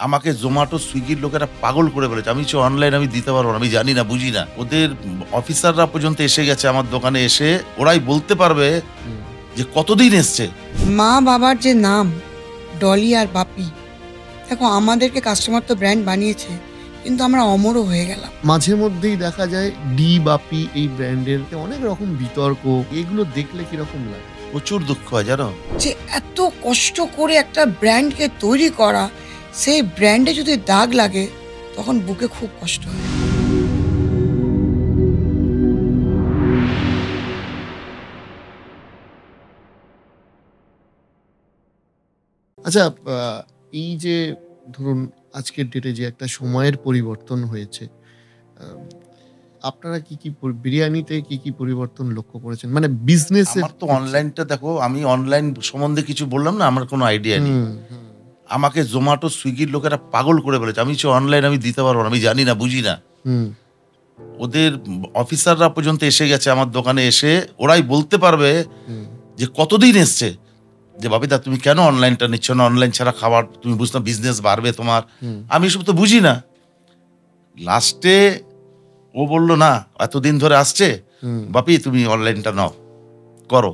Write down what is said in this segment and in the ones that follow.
আমাকে জোম্যাটো সুইগির লোকেরা পাগল করে ফেলেছে। আমি অনলাইন আমি দিতে পারবো না, আমি জানি না, বুঝি না। ওদের অফিসাররা পর্যন্ত এসে গেছে আমার দোকানে, এসে ওরাই বলতে পারবে যে কতদিন এসছে। মা বাবার যে নাম ডলি আর বাপি, দেখো আমাদেরকে কাস্টমার তো ব্র্যান্ড বানিয়েছে, কিন্তু আমরা অমরও হয়ে গেলাম। মাঝে মধ্যেই দেখা যায় ডি বাপি এই ব্র্যান্ডের অনেক রকম বিতর্ক, এগুলো দেখলে কিরকম লাগে? প্রচুর দুঃখ হয় জানো, যে এত কষ্ট করে একটা ব্র্যান্ডকে তৈরি করা, সেই ব্র্যান্ডে যদি দাগ লাগে তখন বুকে খুব কষ্ট হয়। আচ্ছা, এই যে ধরুন আজকের ডেটে যে একটা সময়ের পরিবর্তন হয়েছে, আপনারা কি কি বিরিয়ানিতে কি কি পরিবর্তন লক্ষ্য করেছেন, মানে বিজনেসে? আমার তো অনলাইনটা দেখো, আমি অনলাইন সম্বন্ধে কিছু বললাম না, আমার কোনো আইডিয়া নেই। আমাকে জোম্যাটো সুইগির লোকেরা পাগল করে ফেলেছে। আমি অনলাইন আমি দিতে পারবো না, আমি জানি না, বুঝি না। ওদের অফিসাররা পর্যন্ত এসে গেছে আমার দোকানে, এসে ওরাই বলতে পারবে যে কতদিন এসছে, যে বাপিদা তুমি কেন অনলাইনটা নিচ্ছ না, অনলাইন ছাড়া খাবার তুমি বুঝতে বিজনেস বাড়বে তোমার। আমি এসব তো বুঝি না। লাস্টে ও বললো না, এতদিন ধরে আসছে, বাপি তুমি অনলাইনটা নাও, করো,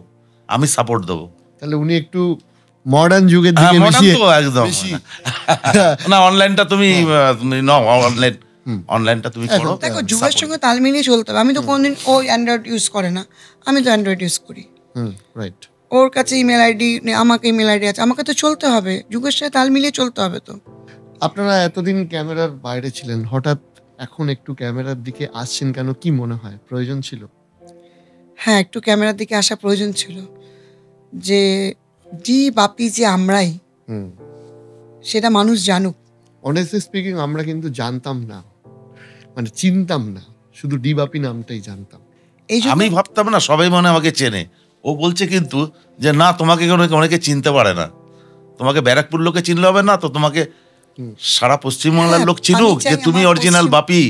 আমি সাপোর্ট দেবো। তাহলে উনি একটু মডার্ন যুগের দিকে বেশি, একদম না, অনলাইনটা তুমি নাও, অনলাইনটা তুমি করো। দেখো যুগের সঙ্গে তাল মিলিয়ে চলতে হবে। আমি তো কোনদিন ও অ্যান্ড্রয়েড ইউজ করে না, আমি তো অ্যান্ড্রয়েড ইউজ করি। রাইট। ওর কাছে ইমেল আইডি, আমাকে ইমেল আইডি আছে, আমাকে তো চলতে হবে, যুগের সাথে তাল মিলিয়ে চলতে হবে। তো আপনারা এতদিন ক্যামেরার বাইরে ছিলেন, হঠাৎ এখন একটু ক্যামেরার দিকে আসছেন কেন? কি মনে হয় প্রয়োজন ছিল? হ্যাঁ, একটু ক্যামেরার দিকে আসা প্রয়োজন ছিল, যে ডি বাপি যে আমরাই, সেটা মানুষ জানুক। অনেস্টলি স্পিকিং আমরা কিন্তু জানতাম না, মানে চিনতাম না, শুধু ডি বাপি নামটাই জানতাম। আমি ভাবতাম না সবাই মনে আমাকে চেনে। ও বলছে কিন্তু যে না, তোমাকে অনেকে চিনতে পারে না, তোমাকে ব্যারাকপুর লোকে চিনলে হবে না, তো তোমাকে সারা পশ্চিমবাংলার লোক চিনুক যে তুমি অরিজিনাল বাপি,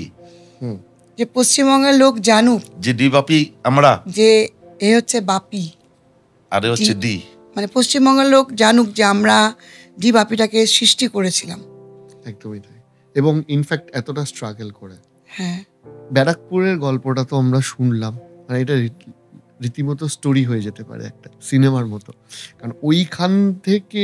যে পশ্চিমবঙ্গের লোক জানুক যে ডি বাপি আমরা, যে এ হচ্ছে বাপি আর এ হচ্ছে ডি। মানে পশ্চিমবঙ্গের লোক জানুক যে আমরা ডি বাপিটাকে সৃষ্টি করেছিলাম। একদমই তাই। এবং ইনফ্যাক্ট এতটা স্ট্রাগল করে। হ্যাঁ, ব্যারাকপুরের গল্পটা তো আমরা শুনলাম, মানে এটা রীতিমতো স্টোরি হয়ে যেতে পারে একটা সিনেমার মতো, কারণ ওইখান থেকে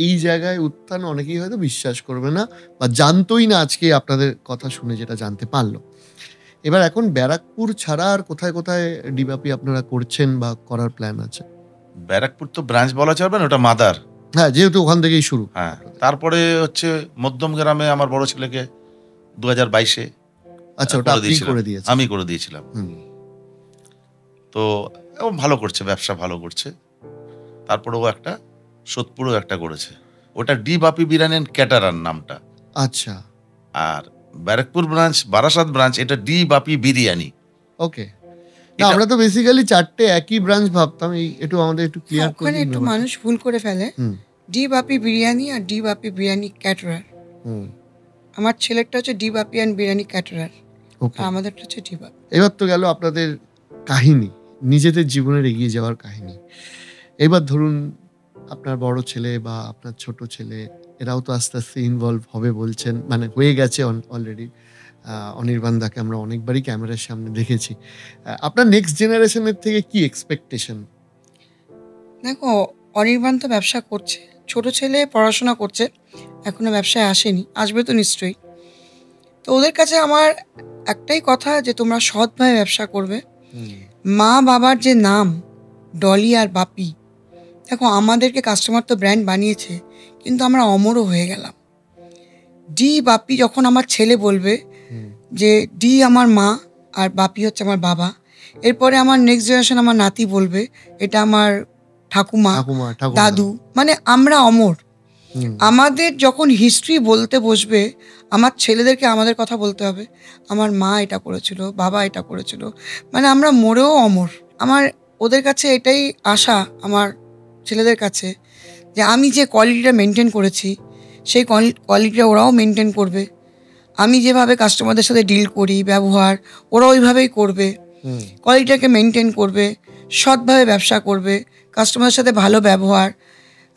এই জায়গায় উত্থান অনেকেই হয়তো বিশ্বাস করবে না বা জানতোই না আজকে আপনাদের কথা শুনে যেটা জানতে পারলো। এবার এখন ব্যারাকপুর ছাড়া আর কোথায় কোথায় ডিবাপি আপনারা করছেন বা করার প্ল্যান আছে? ব্যারাকপুর তো ব্রাঞ্চ বলা যাবে না, ওটা মাদার। হ্যাঁ, যেহেতু ওখান থেকেই শুরু। হ্যাঁ, তারপরে হচ্ছে মধ্যম গ্রামে আমার বড় ছেলেকে 2022-এ। আচ্ছা, ওটা আপনি করে দিয়েছেন? আমি করে দিয়েছিলাম। তো ভালো করছে, ব্যবসা ভালো করছে। তারপরে ও একটা সোদপুরও একটা করেছে, ওটা D Bapi Biryani and caterer নামটা। আচ্ছা। আর ব্যারাকপুর ব্রাঞ্চ, বারাসাত ব্রাঞ্চ, এটা ডি বাপি বিরিয়ানি। ওকে। না, আমরা তো বেসিক্যালি চারটে একই ব্রাঞ্চ ভাবতাম, এই একটু আমাদের একটু ক্লিয়ার করে দিন। একটু মানুষ ভুল করে ফেলে, ডি বাপি বিরিয়ানি আর ডি বাপি বিরিয়ানি ক্যাটারার। আমার ছেলেরটা হচ্ছে the Bapi and biryani caterer, আর আমাদেরটা হচ্ছে ডি বাপি। এবার তো গেল আপনাদের কাহিনী, নিজেদের জীবনের এগিয়ে যাওয়ার কাহিনী। এবার ধরুন আপনার বড় ছেলে বা আপনার ছোট ছেলে, এরাও তো আস্তে আস্তে ইনভলভ হবে বলছেন, মানে হয়ে গেছে অলরেডি। অনির্বাণদাকে আমরা অনেকবারই ক্যামেরার সামনে দেখেছি। আপনার নেক্সট জেনারেশনের থেকে কি এক্সপেকটেশন? দেখো, অনির্বাণ তো ব্যবসা করছে, ছোট ছেলে পড়াশোনা করছে, এখনো ব্যবসায় আসেনি, আসবে তো নিশ্চয়ই। তো ওদের কাছে আমার একটাই কথা, যে তোমরা সৎভাবে ব্যবসা করবে। মা বাবার যে নাম ডলি আর বাপি, দেখো আমাদেরকে কাস্টমার তো ব্র্যান্ড বানিয়েছে, কিন্তু আমরা অমরও হয়ে গেলাম। ডি বাপি যখন আমার ছেলে বলবে যে ডি আমার মা আর বাপি হচ্ছে আমার বাবা, এরপরে আমার নেক্সট জেনারেশন, আমার নাতি বলবে এটা আমার ঠাকুমা, দাদু, মানে আমরা অমর। আমাদের যখন হিস্ট্রি বলতে বসবে, আমার ছেলেদেরকে আমাদের কথা বলতে হবে, আমার মা এটা করেছিল, বাবা এটা করেছিল, মানে আমরা মরেও অমর। আমার ওদের কাছে এটাই আশা, আমার ছেলেদের কাছে, যে আমি যে কোয়ালিটিটা মেনটেন করেছি, সেই কোয়ালিটিটা ওরাও মেনটেন করবে। আমি যেভাবে কাস্টমারদের সাথে ডিল করি, ব্যবহার, ওরা ওইভাবেই করবে, কোয়ালিটিটাকে মেনটেন করবে, সৎভাবে ব্যবসা করবে, কাস্টমারের সাথে ভালো ব্যবহার,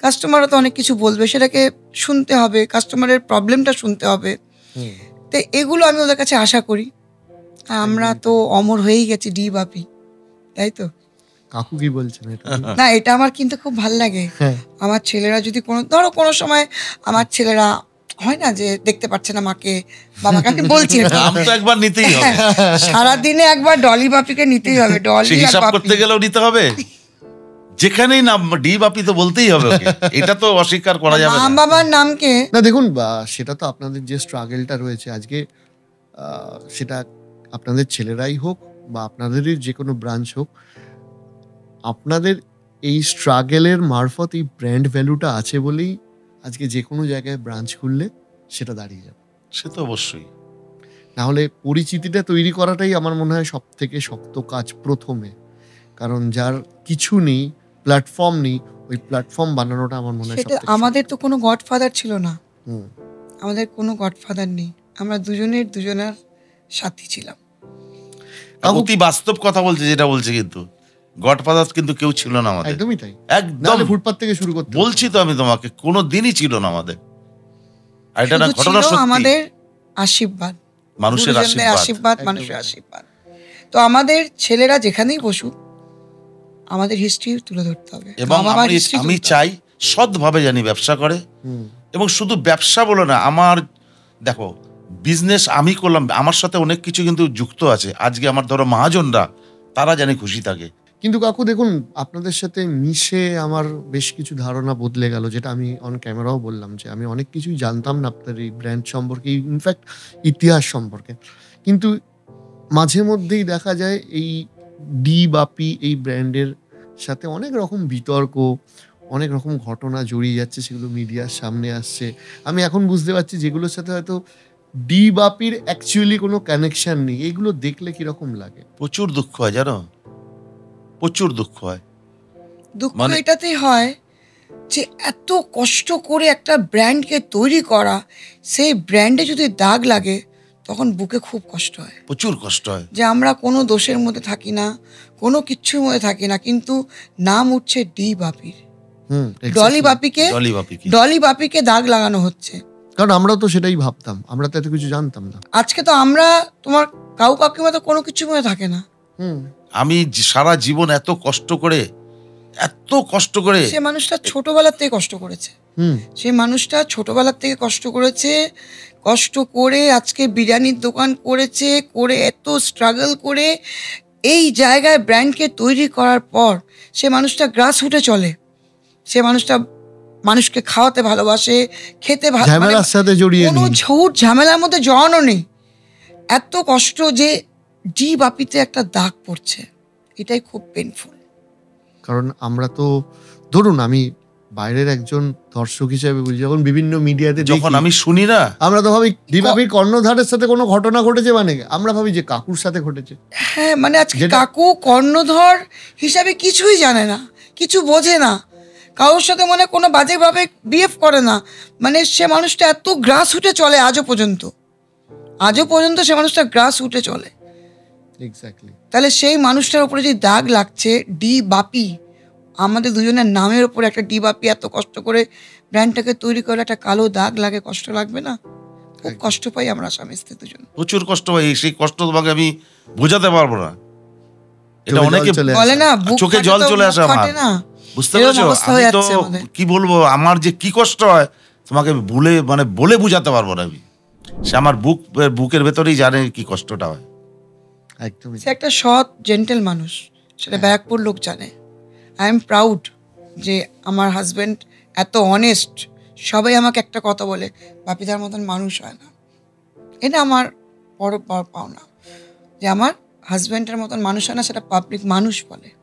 কাস্টমারও তো অনেক কিছু বলবে, সেটাকে শুনতে হবে, কাস্টমারের প্রবলেমটা শুনতে হবে। তো এগুলো আমি ওদের কাছে আশা করি। আমরা তো অমর হয়েই গেছি ডি বাপি, তাই তো? কাকু কি বলছেন এটা? না, এটা আমার কিন্তু খুব ভাল লাগে। হ্যাঁ। আমার ছেলেরা যদি কোনো সময় আমার ছেলেরা হয় না যে দেখতে পাচ্ছে না মাকে, বাবাকে, আমি বলছি নাম তো একবার নিতেই হবে, সারাদিনে একবার ডলি বাপিকে নিতেই হবে। সে ডলি আর হিসাব বাপি করতে গেলেও নিতে হবে, যেখানেই নাম ডি বাপি তো বলতেই হবে ওকে। এটা তো অস্বীকার করা যাবে মা না। বাবার নামকে না দেখুন, সেটা তো আপনাদের যে স্ট্রাগলটা রয়েছে আজকে, সেটা আপনাদের ছেলেরাই হোক বা আপনাদেরই যে কোনো ব্রাঞ্চ হোক, আপনাদের এই স্ট্রাগলের মারফত এই ব্র্যান্ড ভ্যালুটা আছে বলেই আজকে যে কোনো জায়গায় ব্রাঞ্চ খুললে সেটা দাঁড়িয়ে যাবে। সে তো অবশ্যই। নাহলে পরিচিতিটা তৈরি করাটাই আমার মনে হয় সব থেকে শক্ত কাজ প্রথমে। কারণ যার কিছু নেই, প্ল্যাটফর্ম নেই, ওই প্ল্যাটফর্ম বানানোটা আমার মনে হয় সেটা আমাদের তো কোনো গডফাদার ছিল না, হুম। আমাদের কোনো গডফাদার নেই, আমরা দুজনের সাথী ছিলাম। অতি বাস্তব কথা বলছে যেটা বলছে, কিন্তু গডফাদার কিন্তু কেউ ছিল না আমাদের। একদমই তাই। একদম নাহলে ফুটপাত থেকে শুরু করতে বলছি তো আমি তোমাকে, কোনো দিনই ছিল না আমাদের। আর এটা না শুধু ঘটনা ছিল সত্যি, আমাদের আশীর্বাদ, মানুষের গুরুজনদের আশীর্বাদ। আশীর্বাদ, মানুষের আশীর্বাদ। তো আমাদের ছেলেরা যেখানেই বসুক আমাদের হিস্ট্রি তুলে ধরতে হবে, এবং মা বাবার আমি history আমি তুলতে হবে। চাই সৎভাবে জানি ব্যবসা করে, হুম। এবং শুধু ব্যবসা বলে না, আমার দেখো বিজনেস আমি করলাম, আমার সাথে অনেক কিছু কিন্তু যুক্ত আছে। আজকে আমার ধরো মহাজনরা, তারা জানি খুশি থাকে। কিন্তু কাকু দেখুন, আপনাদের সাথে মিশে আমার বেশ কিছু ধারণা বদলে গেল, যেটা আমি অন ক্যামেরাও বললাম যে আমি অনেক কিছুই জানতাম না আপনার এই ব্র্যান্ড সম্পর্কে, ইনফ্যাক্ট ইতিহাস সম্পর্কে। কিন্তু মাঝে মধ্যেই দেখা যায় এই ডি বাপি এই ব্র্যান্ডের সাথে অনেক রকম বিতর্ক, অনেক রকম ঘটনা জড়িয়ে যাচ্ছে, সেগুলো মিডিয়ার সামনে আসছে। আমি এখন বুঝতে পারছি যেগুলোর সাথে হয়তো ডি বাপির অ্যাকচুয়ালি কোনো কানেকশন নেই। এইগুলো দেখলে কিরকম লাগে? প্রচুর দুঃখ হয় জানো, প্রচুর দুঃখ হয়। দুঃখ মানে- এটাতেই হয় যে এত কষ্ট করে একটা ব্র্যান্ডকে তৈরি করা, সেই ব্র্যান্ডে যদি দাগ লাগে তখন বুকে খুব কষ্ট হয়, প্রচুর কষ্ট হয়। যে আমরা কোনো দোষের মধ্যে থাকি না, কোনো কিচ্ছুর মধ্যে থাকি না, কিন্তু নাম উঠছে ডি বাপির, ডলি বাপিকে, ডলি বাপি কি ডলি বাপিকে দাগ লাগানো হচ্ছে। কারণ আমরা তো সেটাই ভাবতাম, আমরা তো এত কিছু জানতাম না। আজকে তো আমরা, তোমার কাউ কাকিমা তো কোনো কিছু মধ্যে থাকে না, আমি সারা জীবন এত কষ্ট করে সে মানুষটা ছোটবেলার থেকে কষ্ট করেছে, সে মানুষটা ছোটবেলার থেকে কষ্ট করেছে, কষ্ট করে আজকে বিরিয়ানির দোকান করেছে, করে এত স্ট্রাগল করে এই জায়গায় ব্র্যান্ডকে তৈরি করার পর সে মানুষটা গ্রাস রুটে চলে, সে মানুষটা মানুষকে খাওয়াতে ভালোবাসে, খেতে ঝামেলার সাথে জড়িয়ে কোনো নেই। ঝুট ঝামেলার মধ্যে জড়ানো নেই। এত কষ্ট যে ডি বাপিতে একটা দাগ পড়ছে, এটাই খুব পেইনফুল। কারণ আমরা তো, ধরুন আমি বাইরের একজন দর্শক হিসেবে বলি, যখন বিভিন্ন মিডিয়াতে যখন আমি শুনি না, আমরা তো ভাবি দিবাপির কর্ণধারের সাথে কোনো ঘটনা ঘটেছে, মানে আমরা ভাবি যে কাকুর সাথে ঘটেছে। হ্যাঁ, মানে আজকে যেটা- কাকু কর্ণধর হিসাবে কিছুই জানে না, কিছু বোঝে না, কারোর সাথে মানে কোনো বাজেভাবে বিহেভ করে না, মানে সে মানুষটা এত গ্রাস উঠে চলে আজও পর্যন্ত সে মানুষটা গ্রাস উঠে চলে। এক্স্যাক্টলি। তাহলে সেই মানুষটার উপরে যে দাগ লাগছে ডি বাপি, আমাদের দুজনের নামের উপরে একটা ডি বাপি এত কষ্ট করে ব্র্যান্ডটাকে তৈরি করে একটা কালো দাগ লাগে, কষ্ট লাগবে না? খুব কষ্ট পাই আমরা স্বামী স্ত্রী দুজন, প্রচুর কষ্ট হয়। সেই কষ্ট তোমাকে আমি বোঝাতে পারবো না। এটা অনেকে বলে না বুক চোখে ফাটে জল তো চলে মুখ আসে আমার। ফাটে না, বুঝতে এরকম পেরেছো? অবস্থা আমি হয়ে তো যাচ্ছে আমাদের। কি বলবো, আমার যে কি কষ্ট হয় তোমাকে বলে বোঝাতে পারবো না আমি। সে আমার বুকের ভেতরেই জানে কি কষ্টটা হয়। একদমই। সে একটা সৎ জেন্টেল মানুষ, সেটা ব্যারাকপুর লোক জানে। আই এম প্রাউড যে আমার হাজব্যান্ড এত অনেস্ট। সবাই আমাকে একটা কথা বলে, বাপিদার মতন মানুষ হয় না। এটা আমার বড় পাওনা যে আমার হাজব্যান্ডের মতন মানুষ হয় না, সেটা পাবলিক মানুষ বলে।